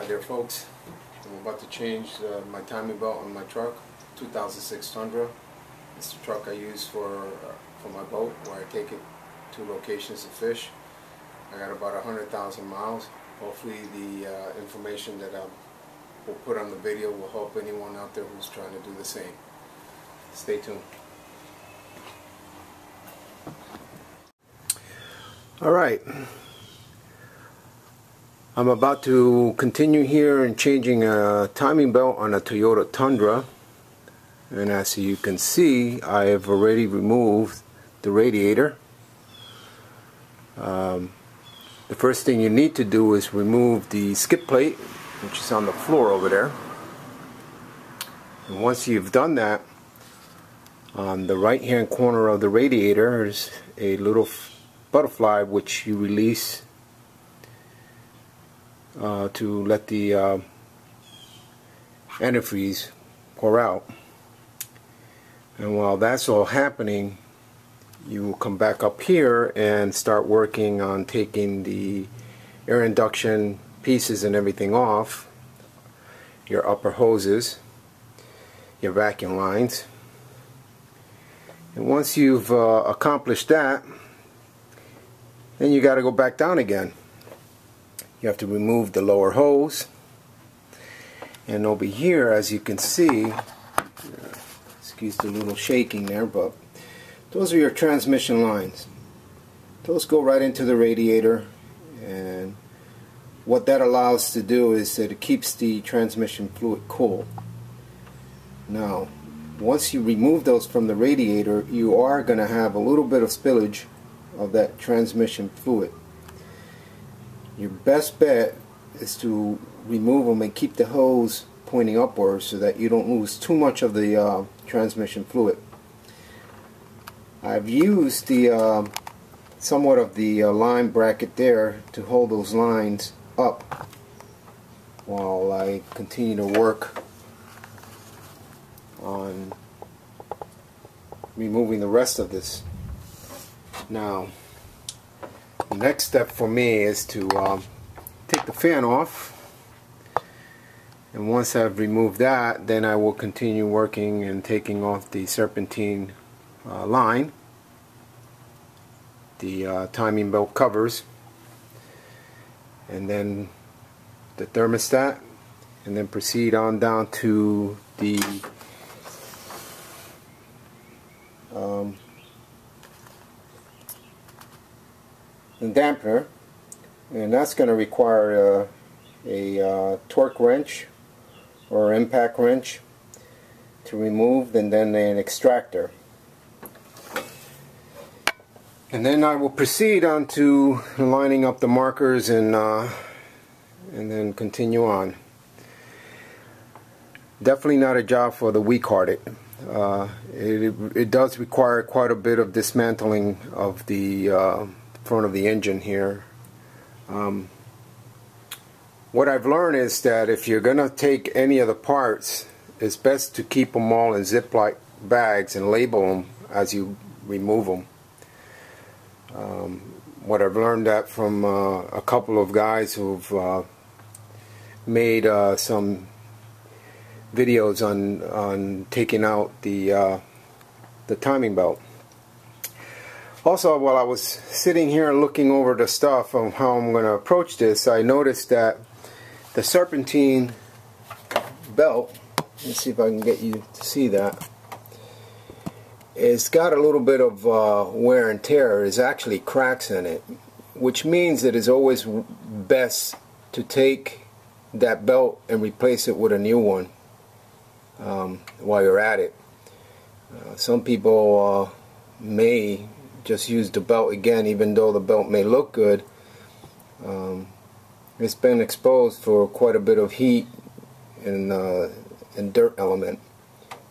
there, folks. I'm about to change my timing belt on my truck, 2006 Tundra. It's the truck I use for my boat, where I take it to locations to fish. I got about 100,000 miles. Hopefully the information that I will put on the video will help anyone out there who's trying to do the same. Stay tuned. Alright, I'm about to continue here and changing a timing belt on a Toyota Tundra, and as you can see, I have already removed the radiator. The first thing you need to do is remove the skid plate, which is on the floor over there. And once you've done that, on the right hand corner of the radiator is a little butterfly which you release to let the antifreeze pour out. And while that's all happening, you will come back up here and start working on taking the air induction pieces and everything off, your upper hoses, your vacuum lines. And once you've accomplished that, then you got to go back down again. You have to remove the lower hose, and over here, as you can see, excuse the little shaking there, but those are your transmission lines. Those go right into the radiator, and what that allows to do is that it keeps the transmission fluid cool. Now, once you remove those from the radiator, you are going to have a little bit of spillage of that transmission fluid. Your best bet is to remove them and keep the hose pointing upwards so that you don't lose too much of the transmission fluid. I've used the somewhat of the line bracket there to hold those lines up while I continue to work on removing the rest of this. Now, the next step for me is to take the fan off, and once I've removed that, then I will continue working and taking off the serpentine line, the timing belt covers, and then the thermostat, and then proceed on down to the dampener, and that's going to require a torque wrench or impact wrench to remove, and then an extractor. And then I will proceed on to lining up the markers and then continue on. Definitely not a job for the weak-hearted. It does require quite a bit of dismantling of the front of the engine here. What I've learned is that if you're gonna take any of the parts, it's best to keep them all in Ziploc bags and label them as you remove them. What I've learned that from a couple of guys who've made some videos on taking out the timing belt. Also, while I was sitting here looking over the stuff on how I'm going to approach this, I noticed that the serpentine belt, let's see if I can get you to see that, it's got a little bit of wear and tear. There's actually cracks in it, which means that it's always best to take that belt and replace it with a new one while you're at it. Some people may just use the belt again, even though the belt may look good. It's been exposed for quite a bit of heat and dirt element,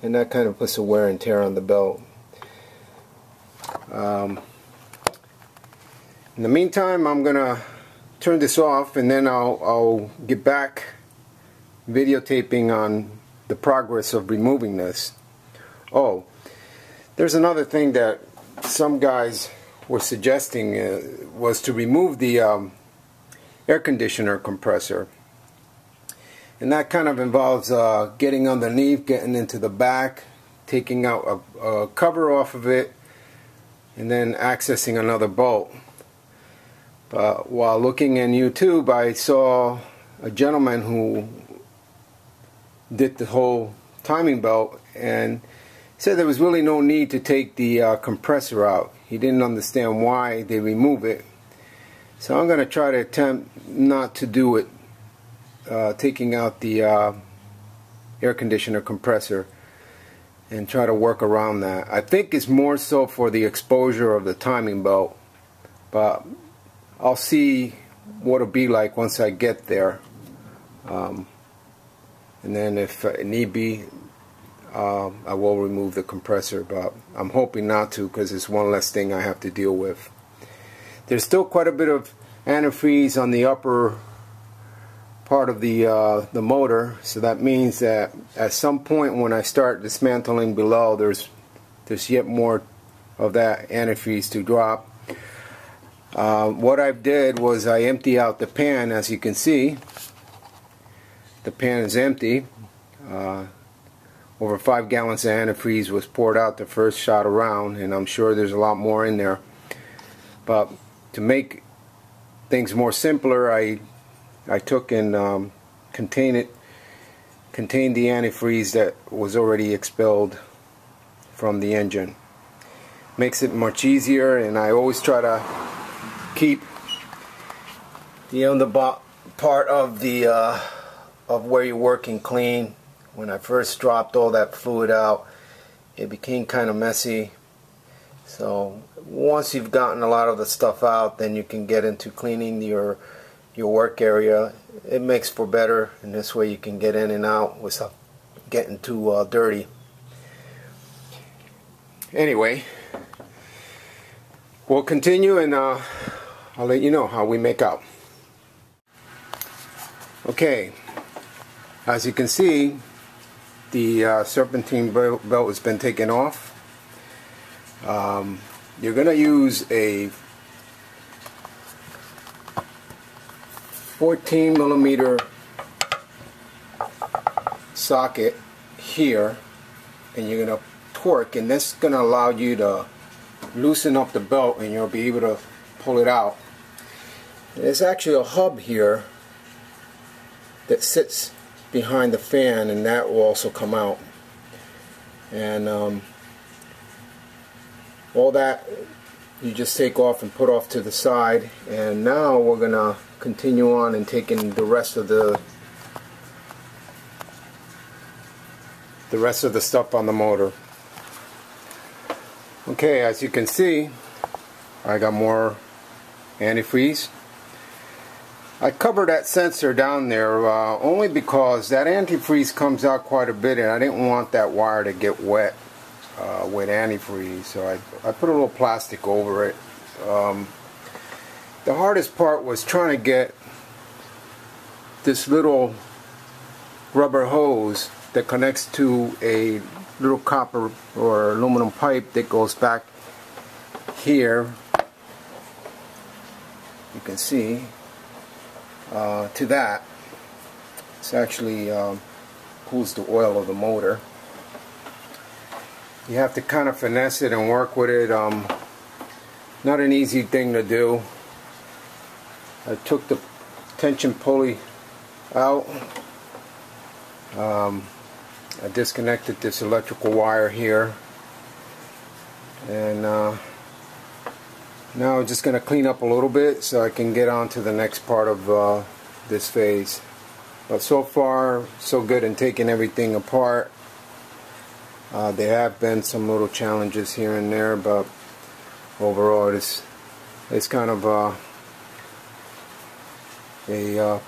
and that kind of puts a wear and tear on the belt. In the meantime, I'm gonna turn this off, and then I'll get back videotaping on the progress of removing this. Oh, there's another thing that some guys were suggesting, was to remove the air conditioner compressor. And that kind of involves getting underneath, getting into the back, taking out a cover off of it, and then accessing another bolt. But while looking in YouTube, I saw a gentleman who did the whole timing belt and said there was really no need to take the compressor out. He didn't understand why they remove it. So I'm going to try to attempt not to do it, taking out the air conditioner compressor, and try to work around that. I think it's more so for the exposure of the timing belt, but I'll see what it'll be like once I get there. And then if need be, I will remove the compressor, but I'm hoping not to, because it's one less thing I have to deal with. There's still quite a bit of antifreeze on the upper part of the motor, so that means that at some point when I start dismantling below, there's yet more of that antifreeze to drop. What I did was I empty out the pan. As you can see, the pan is empty. Over 5 gallons of antifreeze was poured out the first shot around, and I'm sure there's a lot more in there. But to make things more simpler, I took and contained the antifreeze that was already expelled from the engine. Makes it much easier, and I always try to keep the underbot part of the of where you're working clean. When I first dropped all that fluid out, it became kind of messy. So once you've gotten a lot of the stuff out, then you can get into cleaning your work area. It makes for better, and this way you can get in and out without getting too dirty. Anyway, we'll continue, and I'll let you know how we make out. Okay, as you can see, the serpentine belt has been taken off. You're going to use a 14 millimeter socket here, and you're going to torque, and this is going to allow you to loosen up the belt, and you'll be able to pull it out. There's actually a hub here that sits behind the fan, and that will also come out. And all that you just take off and put off to the side. And now we're gonna continue on and taking the rest of the stuff on the motor. Okay, as you can see, I got more antifreeze. I covered that sensor down there only because that antifreeze comes out quite a bit, and I didn't want that wire to get wet with antifreeze, so I put a little plastic over it. The hardest part was trying to get this little rubber hose that connects to a little copper or aluminum pipe that goes back here, you can see, to that. It's actually cools the oil of the motor. You have to kind of finesse it and work with it. Not an easy thing to do. I took the tension pulley out. I disconnected this electrical wire here, and now I'm just going to clean up a little bit so I can get on to the next part of this phase. But so far so good in taking everything apart. There have been some little challenges here and there, but overall it's kind of a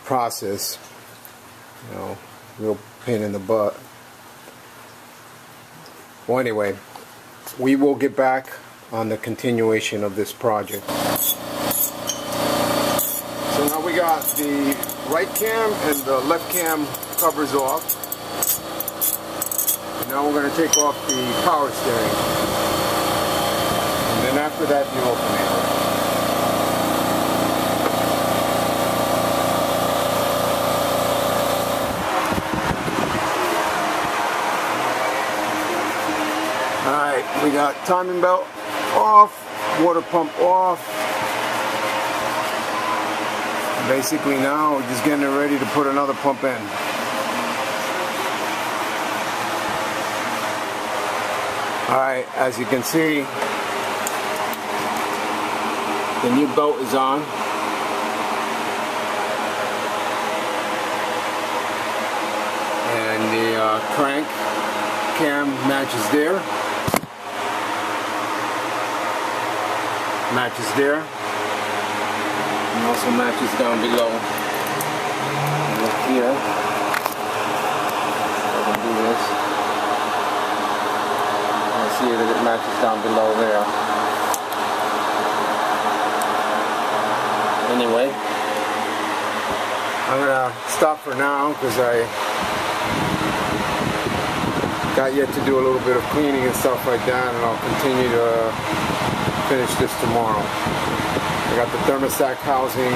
process, you know, real pain in the butt. Well, anyway, we will get back on the continuation of this project. So now we got the right cam and the left cam covers off. And now we're going to take off the power steering. And then after that, the alternator. We got timing belt off, water pump off. Basically now we're just getting it ready to put another pump in. Alright, as you can see, the new belt is on. And the crank cam matches there. Matches there. And also matches down below. Look here. I can do this. You see that it matches down below there. Anyway, I'm gonna stop for now because I got yet to do a little bit of cleaning and stuff like that, and I'll continue to finish this tomorrow. I got the thermostat housing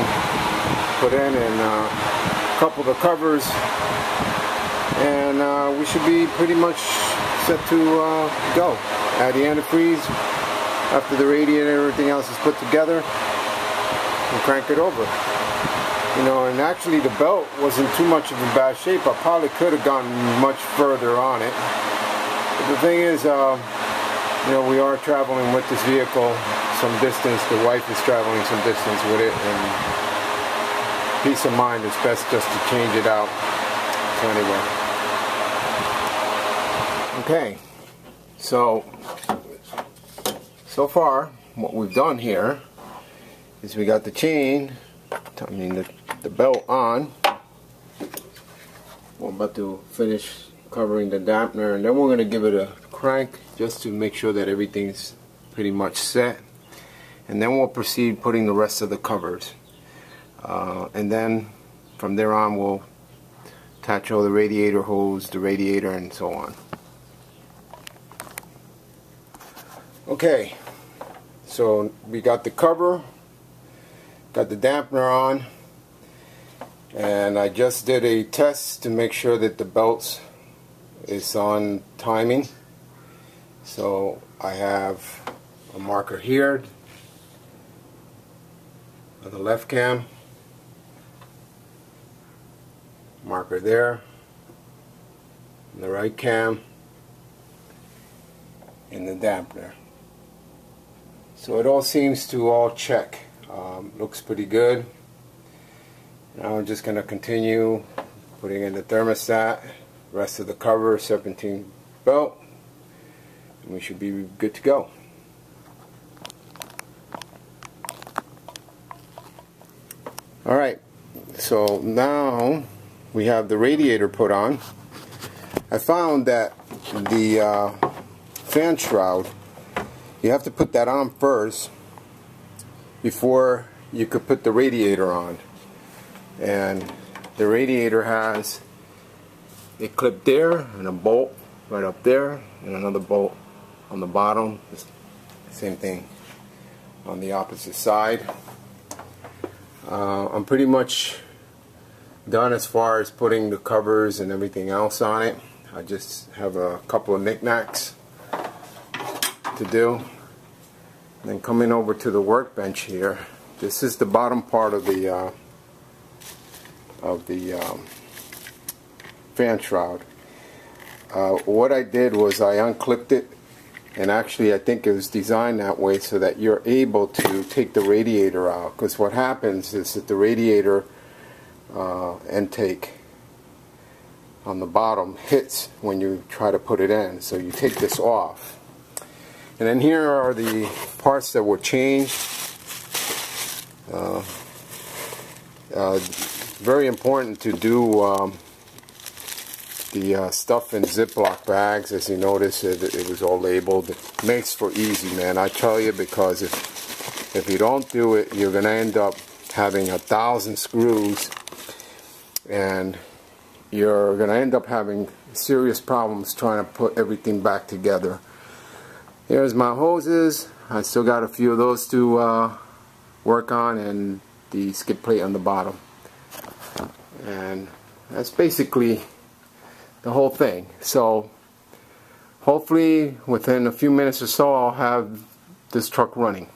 put in and a couple of the covers, and we should be pretty much set to go. Add the antifreeze after the radiator and everything else is put together, and crank it over. You know, and actually the belt wasn't too much of a bad shape. I probably could have gone much further on it. But the thing is, you know, we are traveling with this vehicle some distance. The wife is traveling some distance with it, and peace of mind, it's best just to change it out. So anyway. Okay. So far, what we've done here is we got the chain, I mean the belt on. We're about to finish covering the dampener, and then we're going to give it a crank just to make sure that everything's pretty much set, and then we'll proceed putting the rest of the covers, and then from there on we'll attach all the radiator hose, the radiator, and so on. Okay, so we got the cover, got the dampener on, and I just did a test to make sure that the belts is on timing. So I have a marker here on the left cam, marker there on the right cam, and the dampener. So it all seems to all check. Looks pretty good. Now I'm just going to continue putting in the thermostat, rest of the cover, serpentine belt, and we should be good to go. Alright, so now we have the radiator put on. I found that the fan shroud, you have to put that on first before you could put the radiator on. And the radiator has a clip there and a bolt right up there and another bolt on the bottom. Same thing on the opposite side. I'm pretty much done as far as putting the covers and everything else on it. I just have a couple of knickknacks to do. And then coming over to the workbench here, this is the bottom part of the fan shroud. What I did was I unclipped it, and actually I think it was designed that way so that you're able to take the radiator out, because what happens is that the radiator intake on the bottom hits when you try to put it in. So you take this off, and then here are the parts that were changed. Very important to do the stuff in Ziploc bags. As you notice, it was all labeled. It makes for easy, man, I tell you, because if you don't do it, you're going to end up having 1,000 screws, and you're going to end up having serious problems trying to put everything back together. Here's my hoses. I still got a few of those to work on, and the skid plate on the bottom. And that's basically the whole thing. So hopefully within a few minutes or so I'll have this truck running.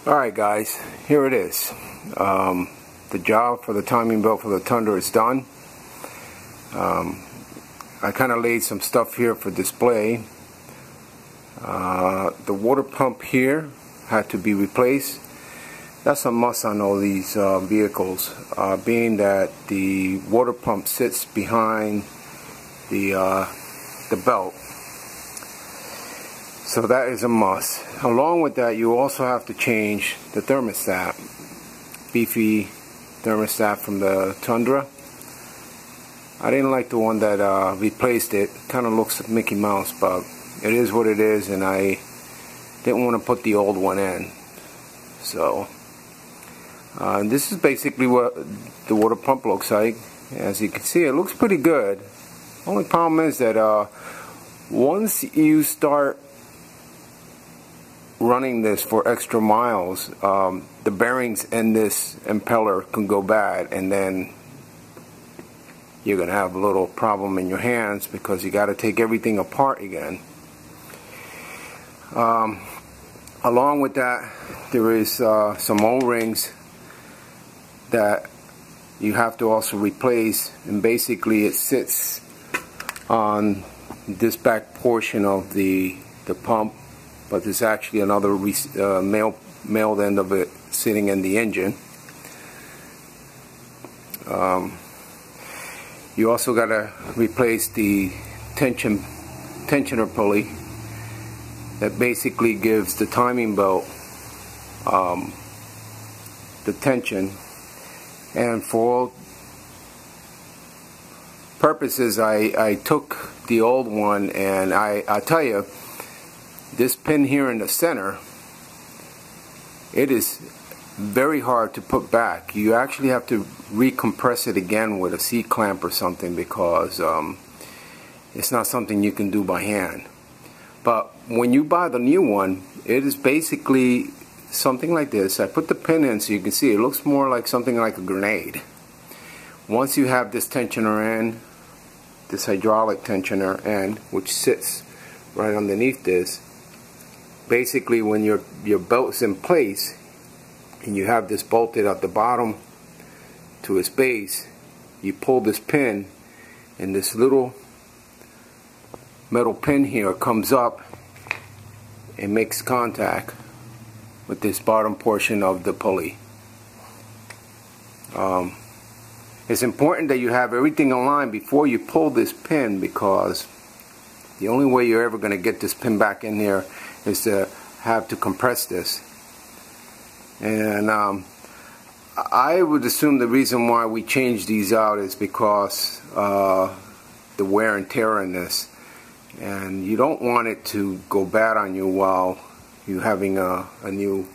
Alright guys, here it is. The job for the timing belt for the Tundra is done. I kind of laid some stuff here for display. The water pump here had to be replaced. That's a must on all these vehicles, being that the water pump sits behind the belt. So that is a must. Along with that, you also have to change the thermostat. Beefy thermostat from the Tundra. I didn't like the one that replaced it. Kind of looks like Mickey Mouse, but it is what it is, and I didn't want to put the old one in. So this is basically what the water pump looks like. As you can see, it looks pretty good. Only problem is that once you start running this for extra miles, the bearings in this impeller can go bad, and then you're gonna have a little problem in your hands because you got to take everything apart again. Along with that, there is some O-rings that you have to also replace, and basically it sits on this back portion of the pump, but there's actually another male end of it sitting in the engine. You also got to replace the tensioner pulley that basically gives the timing belt the tension. And for all purposes, I took the old one, and I tell you, this pin here in the center, it is very hard to put back. You actually have to recompress it again with a C-clamp or something, because it's not something you can do by hand. But when you buy the new one, it is basically something like this. I put the pin in so you can see it looks more like something like a grenade. Once you have this tensioner in, this hydraulic tensioner end, which sits right underneath this, basically when your belt's in place and you have this bolted at the bottom to its base, you pull this pin, and this little metal pin here comes up and makes contact with this bottom portion of the pulley. It's important that you have everything aligned before you pull this pin, because the only way you're ever going to get this pin back in there is to have to compress this. And I would assume the reason why we changed these out is because the wear and tear in this, and you don't want it to go bad on you while you're having a new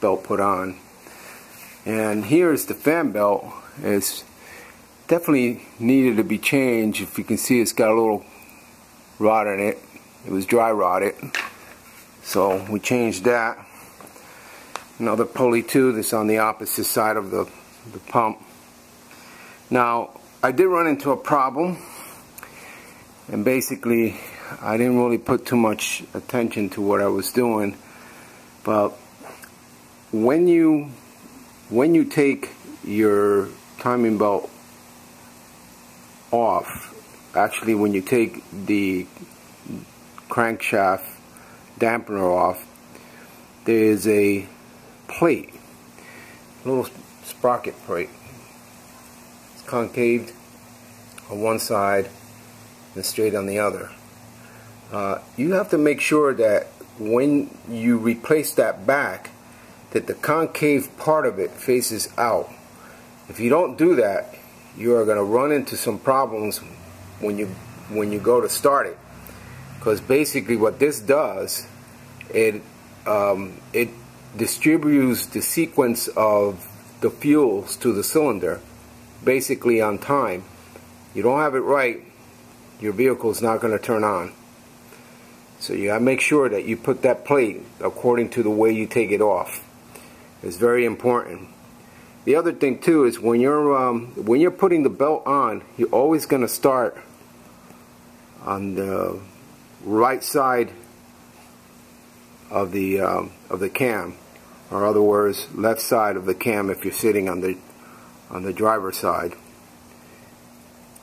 belt put on. And here's the fan belt. It's definitely needed to be changed. If you can see, it's got a little rot in it. It was dry rotted, so we changed that. Another pulley too that's on the opposite side of the pump. Now, I did run into a problem, and basically I didn't really put too much attention to what I was doing, but when you take your timing belt off, actually when you take the crankshaft dampener off, there is a plate, a little sprocket plate. It's concaved on one side and straight on the other. You have to make sure that when you replace that back, that the concave part of it faces out. If you don't do that, you are going to run into some problems when you go to start it, because basically what this does, it distributes the sequence of the fuels to the cylinder basically on time. You don't have it right, your vehicle is not going to turn on. So you gotta make sure that you put that plate according to the way you take it off. It's very important. The other thing too is when you're putting the belt on, you're always going to start on the right side of the cam, or other words, left side of the cam if you're sitting on the driver's side.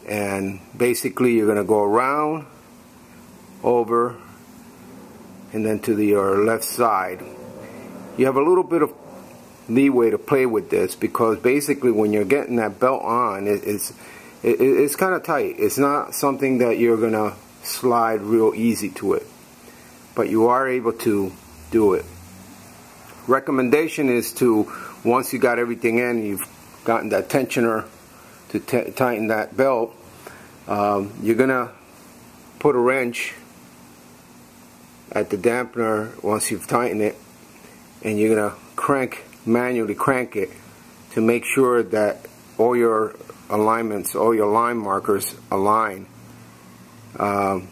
And basically you're going to go around, over, and then to your left side. You have a little bit of leeway to play with this, because basically when you're getting that belt on, it's kind of tight. It's not something that you're going to slide real easy to it, but you are able to do it. Recommendation is to, once you got everything in, you've gotten that tensioner to tighten that belt, you're gonna put a wrench at the dampener once you've tightened it, and you're gonna manually crank it to make sure that all your alignments, all your line markers align.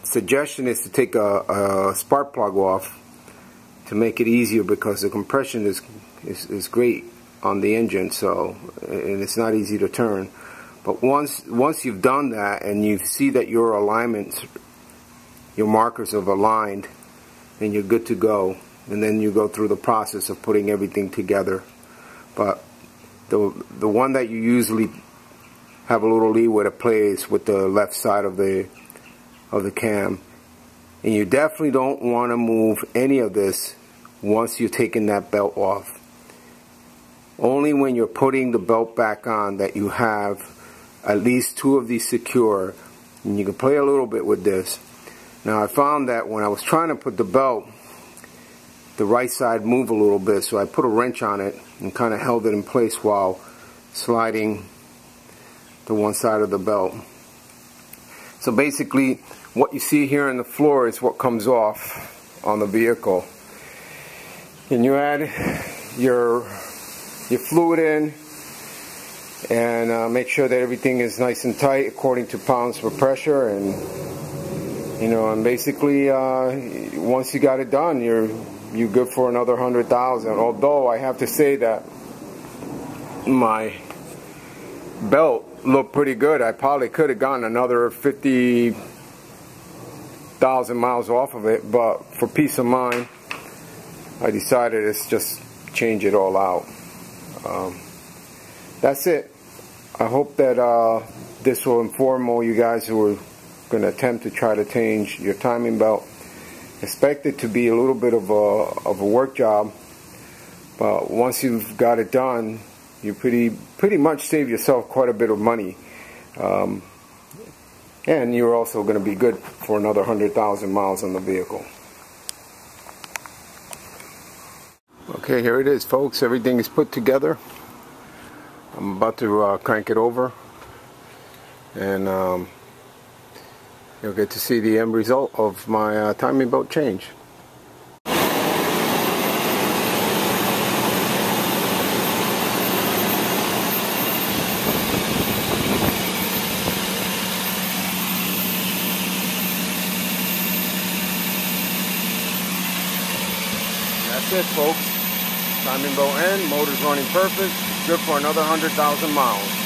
Suggestion is to take a spark plug off to make it easier, because the compression is great on the engine, so, and it's not easy to turn. But once you've done that and you see that your alignments, your markers have aligned, then you're good to go. And then you go through the process of putting everything together. But the one that you usually have a little leeway to play is with the left side of the cam. And you definitely don't want to move any of this once you've taken that belt off. Only when you're putting the belt back on that you have at least two of these secure, and you can play a little bit with this. Now I found that when I was trying to put the belt, the right side moved a little bit, so I put a wrench on it and kind of held it in place while sliding the one side of the belt. So basically what you see here on the floor is what comes off on the vehicle. And you add your fluid in, and make sure that everything is nice and tight according to pounds per pressure, and and basically once you got it done, you're good for another 100,000. Although I have to say that my belt looked pretty good. I probably could have gotten another 50,000 miles off of it, but for peace of mind, I decided let's just change it all out. That's it. I hope that this will inform all you guys who are going to attempt to try to change your timing belt. Expect it to be a little bit of a work job, but once you've got it done, you pretty much save yourself quite a bit of money, and you're also going to be good for another 100,000 miles on the vehicle. Okay, here it is, folks. Everything is put together. I'm about to crank it over, and you'll get to see the end result of my timing belt change. That's it, folks. Timing belt in, motor's running perfect, good for another 100,000 miles.